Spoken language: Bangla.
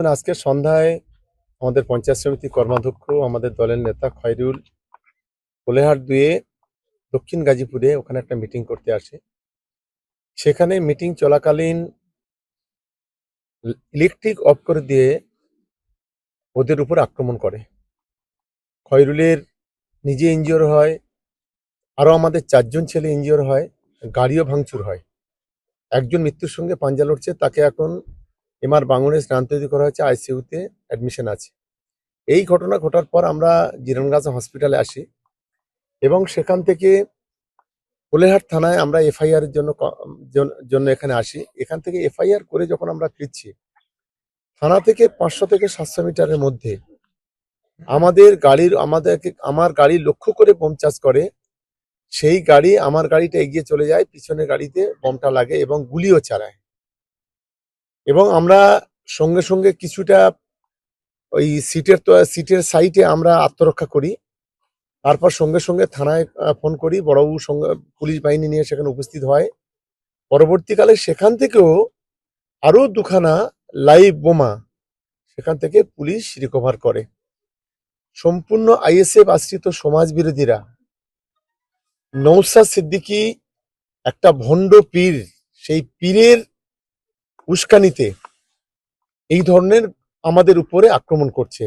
আজকে সন্ধ্যায় আমাদের পঞ্চায়েত সমিতি কর্মাধ্যক্ষ আমাদের দলের নেতা খয়রুল কোলেহাট দুয়ে দক্ষিণ গাজীপুরে ওখানে একটা মিটিং করতে আসে। সেখানে মিটিং চলাকালীন ইলেকট্রিক অফ করে দিয়ে ওদের উপর আক্রমণ করে। খয়রুলের নিজে ইনজিওর হয়, আরো আমাদের 4জন ছেলে ইনজিওর হয়, গাড়িও ভাঙচুর হয়। একজন মৃত্যুর সঙ্গে পাঞ্জা লড়ছে, তাকে এখন এমআর বাঙুরে স্থানান্তরিত করা হয়েছে, আইসিইউতে অ্যাডমিশন আছে। এই ঘটনা ঘটার পর আমরা জিরানগাছা হসপিটালে আসি এবং সেখান থেকে কোলেহাট থানায় আমরা এফআইআর এর জন্য এখানে আসি। এখান থেকে এফআইআর করে যখন আমরা ফিরছি, থানা থেকে 500 থেকে 700 মিটারের মধ্যে আমার গাড়ি লক্ষ্য করে বোম চার্জ করে। সেই গাড়ি, আমার গাড়িটা এগিয়ে চলে যায়, পিছনের গাড়িতে বোমটা লাগে এবং গুলিও চালায়। এবং আমরা সঙ্গে সঙ্গে কিছুটা ওই সিটের সাইডে আমরা আত্মরক্ষা করি। তারপর সঙ্গে সঙ্গে থানায় ফোন করি, বড়বাবু সঙ্গে পুলিশ বাহিনী নিয়ে সেখানে উপস্থিত হয়। পরবর্তীকালে সেখান থেকেও আরো দুখানা লাইভ বোমা সেখান থেকে পুলিশ রিকভার করে। সম্পূর্ণ আইএসএফ আশ্রিত সমাজ বিরোধীরা, নওশাদ সিদ্দিকী একটা ভণ্ড পীর, সেই পীরের উস্কানিতে এই ধরনের আমাদের উপরে আক্রমণ করছে।